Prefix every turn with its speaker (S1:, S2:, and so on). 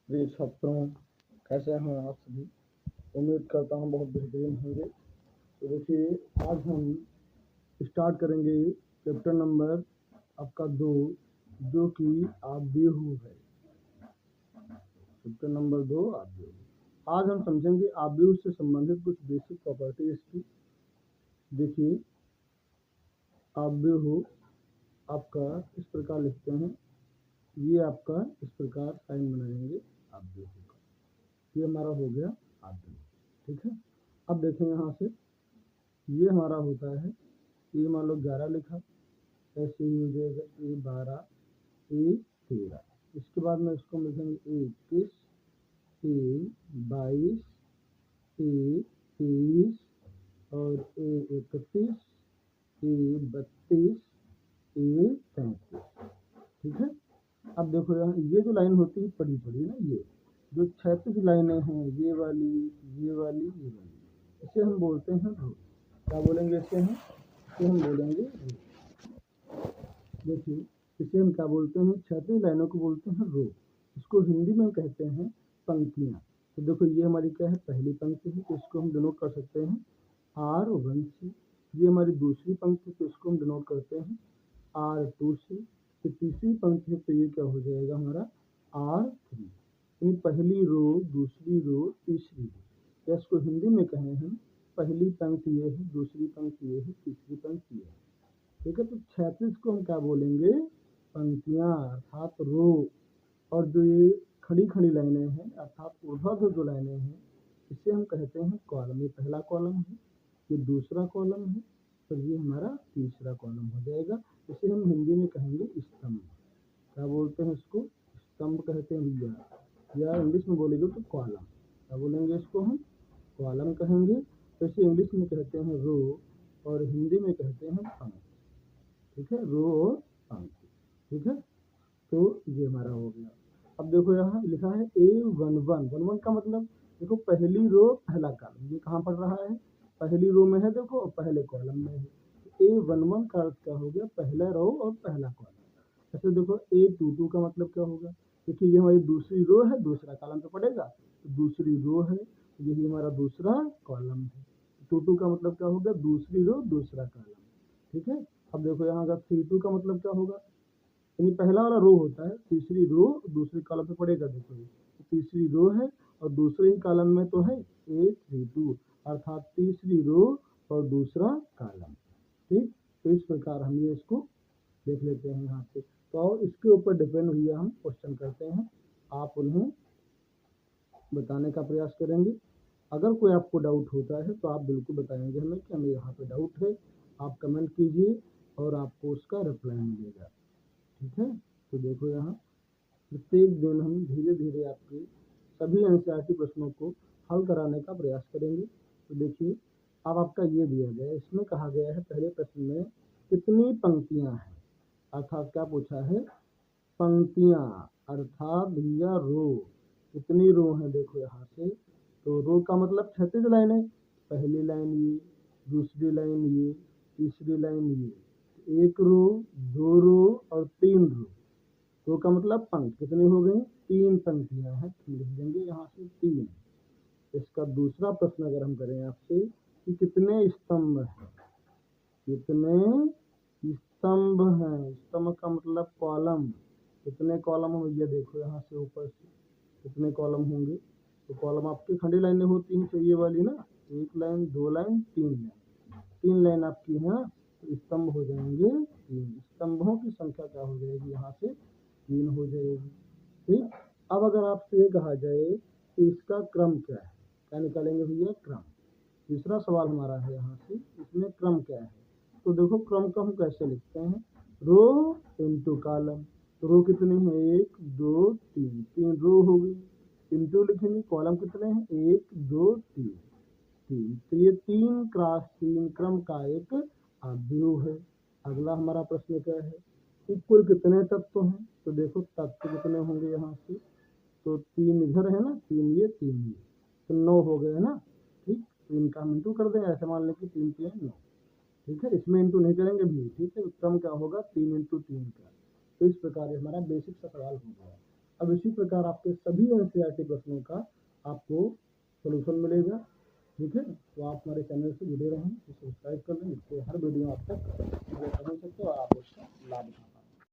S1: प्रिय छात्रों, कैसे हैं आप सभी। उम्मीद करता हूँ बहुत बेहतरीन होंगे। तो देखिए, आज हम स्टार्ट करेंगे चैप्टर नंबर आपका 2, जो कि आव्यूह है। चैप्टर नंबर 2 आव्यूह। आज हम समझेंगे आव्यूह से संबंधित कुछ बेसिक प्रॉपर्टीज की। देखिए, आव्यूह आपका इस प्रकार लिखते हैं, ये आपका इस प्रकार साइन बनाएंगे आव्यूह का। ये हमारा हो गया आव्यूह, ठीक है। अब देखें यहाँ से, ये हमारा होता है, ये मान लो 11 लिखा, ऐसे ही हो जाएगा ए 12, ए 13। इसके बाद में इसको लिखेंगे ए 21, ए 22, ए 23 और ए 31, ए 32, ए 33, ठीक है। अब देखो यहाँ ये जो लाइन होती है पड़ी ना, ये जो क्षैतिज लाइनें हैं, ये वाली, ये वाली, ये वाली, इसे हम बोलते हैं रो। क्या बोलेंगे इसे हम बोलेंगे रो। देखिए, इसे हम क्या बोलते हैं, क्षैतिज लाइनों को बोलते हैं रो। इसको हिंदी में कहते हैं पंक्तियाँ। तो देखो, ये हमारी क्या है, पहली पंक्ति है, तो इसको हम डिनोट कर सकते हैं R1 से। ये हमारी दूसरी पंक्ति, तो इसको हम डिनोट करते हैं R2 से। ये तीसरी पंक्ति है, तो ये क्या हो जाएगा हमारा R3। यानी पहली रो, दूसरी रो, तीसरी रो। या इसको हिंदी में कहें हम, पहली पंक्ति ये है, दूसरी पंक्ति ये है, तीसरी पंक्ति ये है, ठीक है। तो क्षैतिज को हम क्या बोलेंगे, पंक्तियाँ अर्थात रो। और जो ये खड़ी खड़ी लाइनें हैं अर्थात ऊर्ध्वाधर जो लाइनें हैं, इसे हम कहते हैं कॉलम। ये पहला कॉलम है, ये दूसरा कॉलम है, और ये हमारा तीसरा कॉलम हो जाएगा। इसे हम हिंदी में कहेंगे स्तंभ। क्या बोलते हैं इसको, स्तंभ कहते हैं भैया, या इंग्लिश में बोलेंगे तो कॉलम। क्या बोलेंगे इसको हम, कॉलम कहेंगे। तो इसे इंग्लिश में कहते हैं रो और हिंदी में कहते हैं पंक्ति, ठीक है, रो और पंक्ति, ठीक है। तो ये हमारा हो गया। अब देखो यहाँ लिखा है A11 का मतलब, देखो पहली रो पहला कॉलम, ये कहाँ पड़ रहा है, पहली रो में है देखो, और पहले कॉलम में है। A11 का अर्थ क्या हो गया, पहला रो और पहला कॉलम। ऐसे देखो A22 का मतलब क्या होगा, देखिए ये हमारी दूसरी रो है, दूसरा कॉलम तो पड़ेगा, तो दूसरी रो है, यही हमारा दूसरा कॉलम है। 22 का मतलब क्या होगा, दूसरी रो दूसरा कॉलम, ठीक है। अब देखो यहाँ का 32 का मतलब क्या होगा, यानी पहला वाला रो होता है, तीसरी रो दूसरे कॉलम पे पड़ेगा। देखो ये तीसरी रो है और दूसरे ही कॉलम में तो है A32, अर्थात तीसरी रो और दूसरा कॉलम, ठीक। तो इस प्रकार हम ये इसको देख लेते हैं यहाँ पे। तो और इसके ऊपर डिपेंड हुए हम क्वेश्चन करते हैं, आप उन्हें बताने का प्रयास करेंगे। अगर कोई आपको डाउट होता है तो आप बिल्कुल बताएंगे हमें कि हमें यहाँ पे डाउट है, आप कमेंट कीजिए और आपको उसका रिप्लाई मिलेगा, ठीक है। तो देखो यहाँ प्रत्येक दिन हम धीरे धीरे आपके सभी एनसीईआरटी प्रश्नों को हल कराने का प्रयास करेंगे। तो देखिए, अब आपका ये दिया गया है, इसमें कहा गया है पहले प्रश्न में कितनी पंक्तियाँ हैं, अर्थात क्या पूछा है, पंक्तियाँ अर्थात भैया रो, कितनी रो है। देखो यहाँ से, तो रो का मतलब क्षैतिज लाइन है, पहली लाइन ये, दूसरी लाइन ये, तीसरी लाइन ये, एक रो, दो रो और तीन रो। रो का मतलब पंक्ति, कितनी हो गई, तीन पंक्तियां हैं, तो लिख देंगे यहाँ से 3। इसका दूसरा प्रश्न अगर हम करें आपसे कि कितने स्तंभ हैं, कितने स्तंभ हैं, स्तंभ का मतलब कॉलम, कितने कॉलम हो, ये देखो यहाँ से ऊपर से कितने कॉलम होंगे। तो कॉलम आपकी खंडी लाइनें होती हैं, तो ये वाली ना, एक लाइन, दो लाइन, तीन लाइन, तीन लाइन आपकी है, तो स्तंभ हो जाएंगे 3। स्तंभों की संख्या क्या हो जाएगी, यहाँ से 3 हो जाएगी, ठीक। अब अगर आपसे ये कहा जाए कि इसका क्रम क्या है, क्या निकालेंगे भैया, क्रम। तीसरा सवाल हमारा है यहाँ से, इसमें क्रम क्या है। तो देखो क्रम को हम कैसे लिखते हैं, रो इंटू कॉलम। तो रो कितनी है, 1 2 3, 3 रो हो गई, इंटू लिखेंगे कॉलम कितने हैं, 1 2 3, 3। तो ये 3 क्रॉस 3 क्रम का एक आव्यूह है। अगला हमारा प्रश्न क्या है कि कुल कितने तत्व हैं। तो देखो तत्व कितने होंगे यहाँ से, तो 3 इधर है ना, 3 ये 3 ये, तो 9 हो गए ना, ठीक। तो इनका हम इंटू कर दें, ऐसे मान लें कि 3 3 9, ठीक है। इसमें इंटू नहीं करेंगे भी, ठीक है। क्रम क्या होगा, 3 इंटू 3 का। तो इस प्रकार हमारा बेसिक सा सवाल हो गया। अब इसी प्रकार आपके सभी एनसीईआरटी प्रश्नों का आपको सोल्यूशन मिलेगा। ठीक है, तो आप हमारे चैनल से जुड़े रहें, सब्सक्राइब कर लें, इससे हर वीडियो आप तक पहुँच सकते हो और आप उसका लाभ उठा सकते हो।